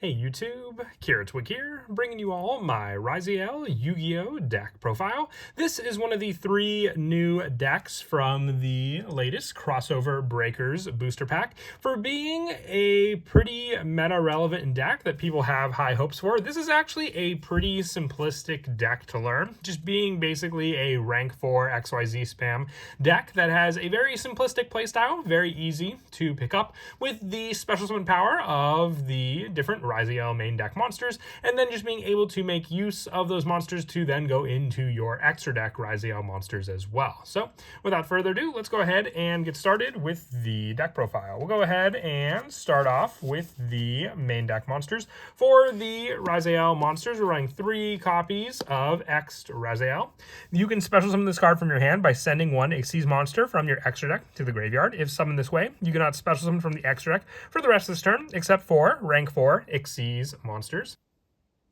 Hey YouTube, Kiritwick here, bringing you all my Ryzeal Yugioh deck profile. This is one of the 3 new decks from the latest Crossover Breakers booster pack. For being a pretty meta-relevant deck that people have high hopes for, this is actually a pretty simplistic deck to learn, just being basically a rank 4 XYZ spam deck that has a very simplistic playstyle, very easy to pick up, with the special summon power of the different Ryzeal main deck monsters, and then just being able to make use of those monsters to then go into your extra deck Ryzeal monsters as well. So without further ado, let's go ahead and get started with the deck profile. We'll go ahead and start off with the main deck monsters. For the Ryzeal monsters, we're running 3 copies of X'd Ryzeal. You can special summon this card from your hand by sending one Xyz monster from your extra deck to the graveyard. If summoned this way, you cannot special summon from the extra deck for the rest of this turn, except for rank 4 Xyz monsters,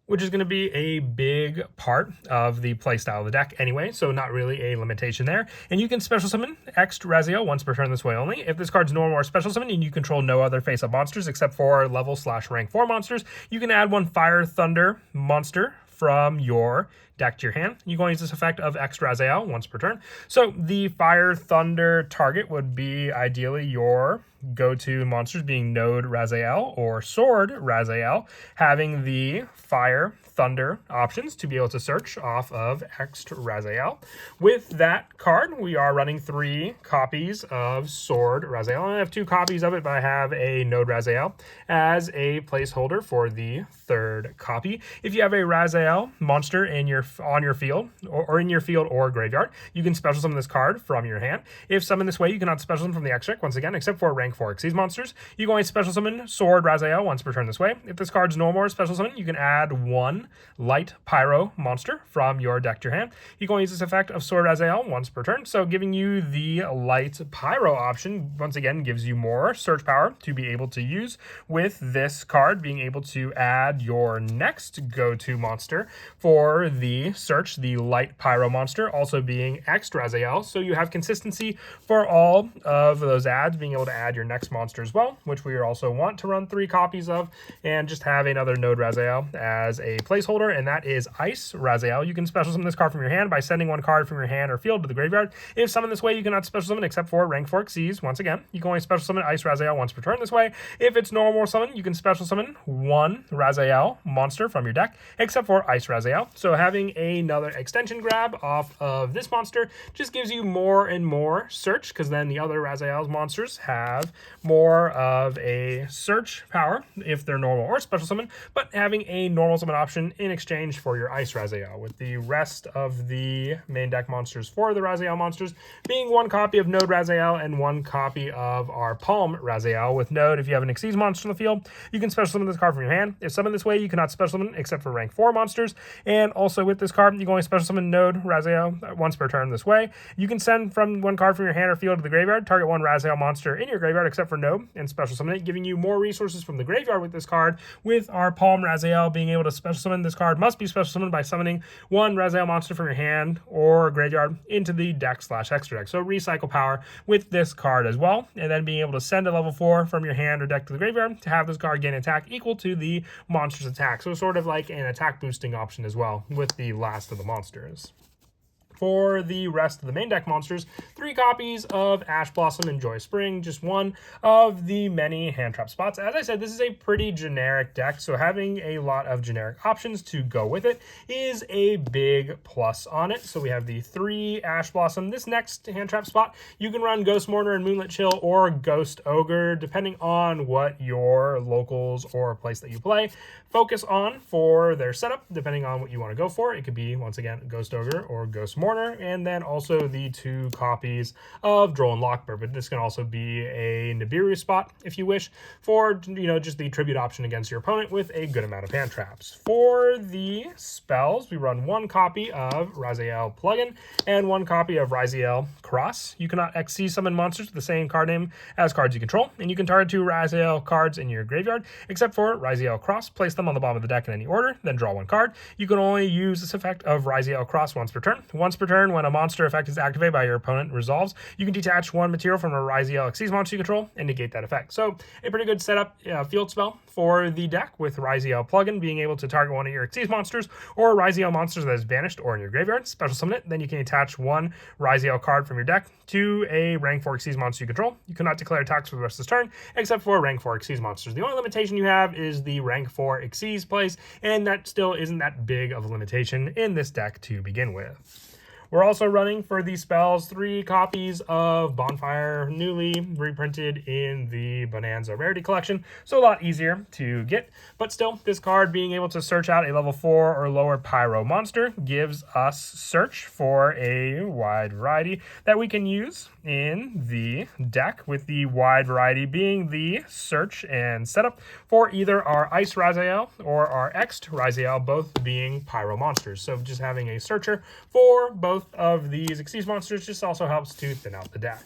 which is going to be a big part of the playstyle of the deck anyway, so not really a limitation there. And you can special summon X'd Ryzeal once per turn this way only. If this card's normal or special summon and you control no other face-up monsters except for level/rank 4 monsters, you can add one Fire Thunder monster from your deck to your hand. You can use this effect of X'd Ryzeal once per turn. So the Fire Thunder target would be ideally your go-to monsters, being Node Ryzeal or Sword Ryzeal, having the Fire Thunder options to be able to search off of X'd Ryzeal. With that card, we are running 3 copies of Sword Ryzeal. I have 2 copies of it, but I have a Node Ryzeal as a placeholder for the 3rd copy. If you have a Ryzeal monster on your field or in your field or graveyard, you can special summon this card from your hand. If summoned this way, you cannot special summon from the extra deck once again, except for rank 4 Xyz monsters. You can only special summon Sword Ryzeal once per turn this way. If this card's normal or special summon, you can add 1 Light Pyro monster from your deck to your hand. You can only use this effect of Sword Ryzeal once per turn, so giving you the Light Pyro option, once again, gives you more search power to be able to use with this card, being able to add your next go-to monster for the search, the Light Pyro monster, also being X'd Ryzeal, so you have consistency for all of those adds, being able to add your next monster as well, which we also want to run 3 copies of, and just have another Node Ryzeal as a placeholder, and that is Ice Ryzeal. You can special summon this card from your hand by sending 1 card from your hand or field to the graveyard. If summoned this way, you cannot special summon except for rank 4 Xyz. Once again, you can only special summon Ice Ryzeal once per turn this way. If it's normal summon, you can special summon 1 Ryzeal monster from your deck, except for Ice Ryzeal. So having another extension grab off of this monster just gives you more and more search, because then the other Ryzeal's monsters have more of a search power if they're normal or special summon, but having a normal summon option in exchange for your Ice Ryzeal, with the rest of the main deck monsters for the Ryzeal monsters being 1 copy of Node Ryzeal and 1 copy of our Palm Ryzeal. With Node, if you have an Xyz monster in the field, you can special summon this card from your hand. If summoned this way, you cannot special summon except for rank 4 monsters, and also with this card, you can only special summon Node Ryzeal once per turn this way. You can send from 1 card from your hand or field to the graveyard, target 1 Ryzeal monster in your graveyard except for Node, and special summon it, giving you more resources from the graveyard with this card. With our Palm Ryzeal, being able to special summon this card must be special summoned by summoning 1 Ryzeal monster from your hand or graveyard into the deck/extra deck. So recycle power with this card as well, and then being able to send a level 4 from your hand or deck to the graveyard to have this card gain attack equal to the monster's attack. So sort of like an attack boosting option as well with the last of the monsters. For the rest of the main deck monsters, 3 copies of Ash Blossom and Joy Spring, just 1 of the many hand trap spots. As I said, this is a pretty generic deck, so having a lot of generic options to go with it is a big plus on it. So we have the 3 Ash Blossom. This next hand trap spot, you can run Ghost Mourner and Moonlit Chill or Ghost Ogre, depending on what your locals or place that you play focus on for their setup, depending on what you want to go for. It could be, once again, Ghost Ogre or Ghost Mourner, and then also the 2 copies of Droll and Lockbird. But this can also be a Nibiru spot if you wish, for, just the tribute option against your opponent with a good amount of hand traps. For the spells, we run 1 copy of Ryzeal Plugin and 1 copy of Ryzeal Cross. You cannot XC summon monsters with the same card name as cards you control, and you can target 2 Ryzeal cards in your graveyard, except for Ryzeal Cross. Place them on the bottom of the deck in any order, then draw 1 card. You can only use this effect of Ryzeal Cross once per turn. Once per per turn, when a monster effect is activated by your opponent resolves, you can detach one material from a Ryzeal Xyz monster you control and negate that effect. So a pretty good setup field spell for the deck, with Ryzeal plugin being able to target one of your Xyz monsters or Ryzeal monsters that is banished or in your graveyard, special summon it, then you can attach one Ryzeal card from your deck to a rank 4 Xyz monster you control. You cannot declare attacks for the rest of this turn, except for rank 4 Xyz monsters. The only limitation you have is the rank 4 Xyz plays, and that still isn't that big of a limitation in this deck to begin with. We're also running for these spells 3 copies of Bonfire, newly reprinted in the Bonanza Rarity Collection, so a lot easier to get. But still, this card being able to search out a level 4 or lower Pyro monster gives us search for a wide variety that we can use in the deck, with the wide variety being the search and setup for either our Ice Ryzeal or our X'd Ryzeal, both being Pyro monsters. So just having a searcher for both of these Xyz monsters just also helps to thin out the deck.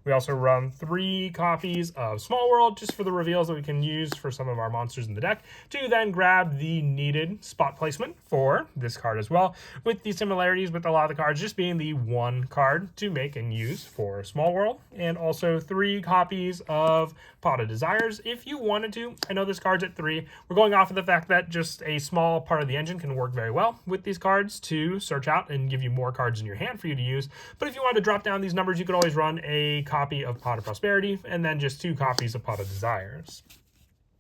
We also run 3 copies of Small World just for the reveals that we can use for some of our monsters in the deck, to then grab the needed spot placement for this card as well, with the similarities with a lot of the cards just being the 1 card to make and use for Small World, and also 3 copies of Pot of Desires if you wanted to. I know this card's at 3. We're going off of the fact that just a small part of the engine can work very well with these cards to search out and give you more cards in your hand for you to use. But if you wanted to drop down these numbers, you could always run a copy of Pot of Prosperity and then just 2 copies of Pot of Desires.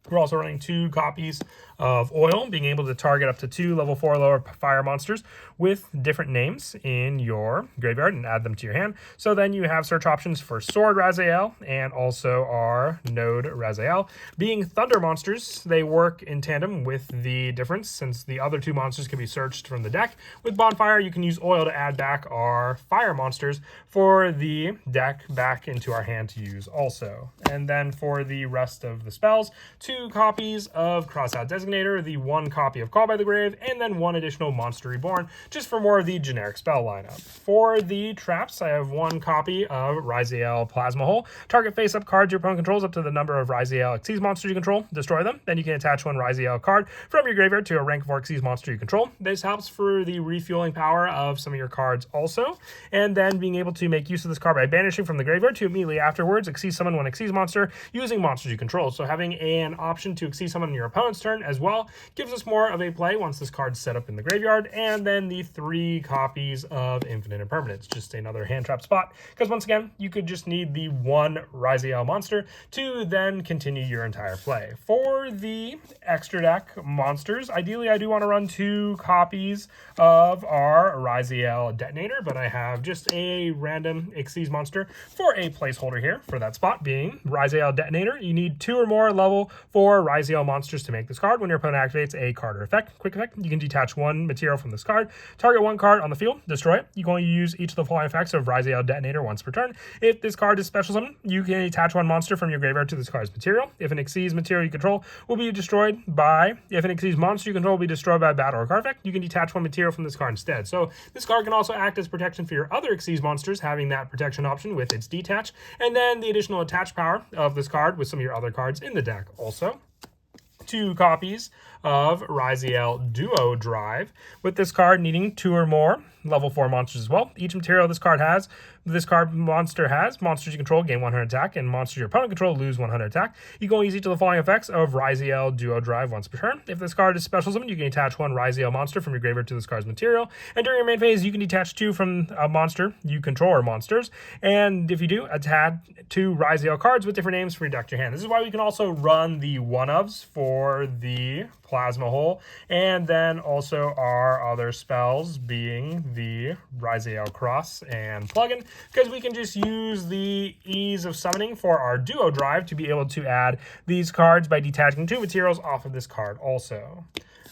We're also running 2 copies of Oil, being able to target up to 2 level 4 lower fire monsters with different names in your graveyard and add them to your hand. So then you have search options for Sword Ryzeal and also our Node Ryzeal. Being thunder monsters, they work in tandem with the difference, since the other 2 monsters can be searched from the deck. With Bonfire, you can use Oil to add back our fire monsters for the deck back into our hand to use also. And then for the rest of the spells, 2 copies of Crossout Designator, the 1 copy of Call by the Grave, and then 1 additional Monster Reborn, just for more of the generic spell lineup. For the traps, I have 1 copy of Ryzeal Plasma Hole. Target face-up cards your opponent controls up to the number of Ryzeal Xyz monsters you control. Destroy them. Then you can attach 1 Ryzeal card from your graveyard to a rank 4 Xyz monster you control. This helps for the refueling power of some of your cards also, and then being able to make use of this card by banishing from the graveyard to immediately afterwards Xyz summon 1 Xyz monster using monsters you control. So having an option to Xyz summon your opponent's turn as well gives us more of a play once this card's set up in the graveyard. And then the 3 copies of Infinite Impermanence, just another hand trap spot, because once again you could just need the 1 Ryzeal monster to then continue your entire play. For the extra deck monsters, ideally I do want to run 2 copies of our Ryzeal Detonator, but I have just a random Xyz monster for a placeholder here for that spot, being Ryzeal Detonator. You need 2 or more level 4 Ryzeal monsters to make this card. When your opponent activates a card or effect, quick effect, you can detach 1 material from this card, target 1 card on the field, destroy it. You can only use each of the following effects of Ryzeal Detonator once per turn. If this card is special summon, you can attach 1 monster from your graveyard to this card's material. If an Xyz material you control will be destroyed by, if an Xyz monster you control will be destroyed by a battle or card effect, you can detach 1 material from this card instead. So this card can also act as protection for your other Xyz monsters, having that protection option with its detach, and then the additional attach power of this card with some of your other cards in the deck also. 2 copies of Ryzeal Duo Drive, with this card needing 2 or more level 4 monsters as well. Each material this monster has, monsters you control gain 100 attack, and monsters your opponent control lose 100 attack. You can only use each of the following effects of Ryzeal Duo Drive once per turn. If this card is special summon, you can attach 1 Ryzeal monster from your graveyard to this card's material, and during your main phase you can detach 2 from a monster you control or monsters, and if you do, attach 2 Ryzeal cards with different names for your deck to your hand. This is why we can also run the one-ofs for the Plasma Hole, and then also our other spells being the Ryzeal Cross and Plugin, because we can just use the ease of summoning for our Duo Drive to be able to add these cards by detaching 2 materials off of this card also.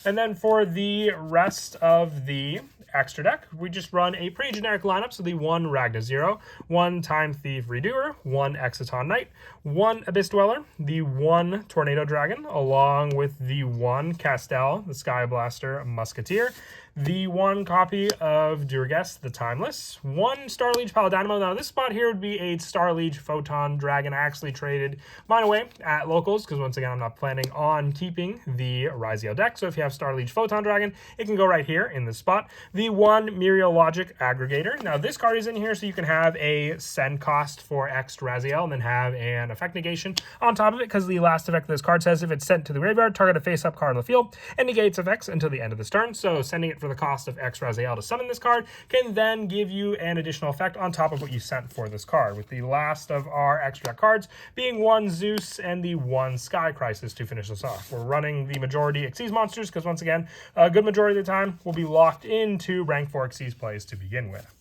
And then for the rest of the extra deck, we just run a pretty generic lineup. So the 1 Ragna Zero, 1 Time Thief Redoer, 1 Exciton Knight, 1 Abyss Dweller, the 1 Tornado Dragon, along with the 1 Castel, the Sky Blaster Musketeer, the 1 copy of Duragest the Timeless, 1 Starliege Paladinimo. Now this spot here would be a Starliege Photon Dragon. I actually traded mine away at locals because once again I'm not planning on keeping the Ryzeal deck. So if you have Starliege Photon Dragon, it can go right here in this spot. The 1 Muriel Logic Aggregator. Now this card is in here so you can have a send cost for X Ryzeal and then have an effect negation on top of it, because the last effect of this card says if it's sent to the graveyard, target a face-up card on the field and negates effects until the end of this turn. So sending it for the cost of X Ryzeal to summon this card can then give you an additional effect on top of what you sent for this card, with the last of our extra cards being 1 Zeus and the 1 Sky Crisis to finish this off. We're running the majority Xyz monsters because once again, a good majority of the time we'll be locked into rank 4 Xyz plays to begin with.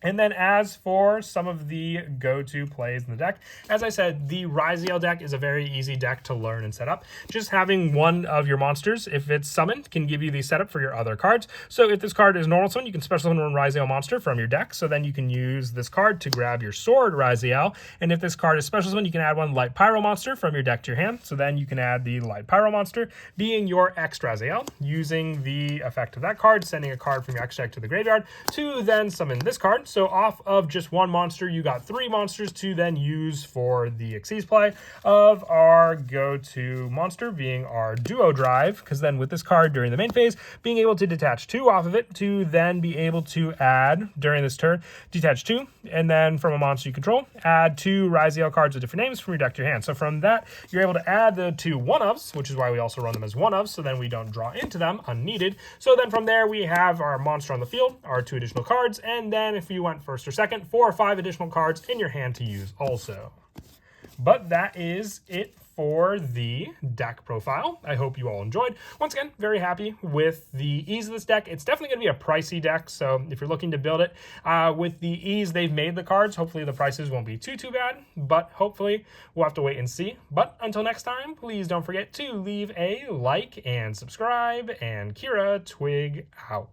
And then as for some of the go-to plays in the deck, as I said, the Ryzeal deck is a very easy deck to learn and set up. Just having one of your monsters, if it's summoned, can give you the setup for your other cards. So if this card is normal summon, you can special summon one Ryzeal monster from your deck. So then you can use this card to grab your Sword Ryzeal. And if this card is special summon, you can add 1 Light Pyro monster from your deck to your hand. So then you can add the Light Pyro monster being your X Ryzeal, using the effect of that card, sending a card from your X deck to the graveyard to then summon this card. So off of just 1 monster, you got 3 monsters to then use for the Xyz play of our go-to monster being our Duo Drive, because then with this card during the main phase, being able to detach 2 off of it to then be able to add during this turn, detach 2, and then from a monster you control, add 2 Ryzeal cards with different names from your deck to your hand. So from that, you're able to add the 2 one-ofs, which is why we also run them as one-ofs, so then we don't draw into them unneeded. So then from there, we have our monster on the field, our 2 additional cards, and then if you went first or second, 4 or 5 additional cards in your hand to use also. But that is it for the deck profile. I hope you all enjoyed. Once again, very happy with the ease of this deck. It's definitely going to be a pricey deck, so if you're looking to build it, with the ease they've made the cards, hopefully the prices won't be too bad, but hopefully we'll have to wait and see. But until next time, please don't forget to leave a like and subscribe, and Kira Twig out.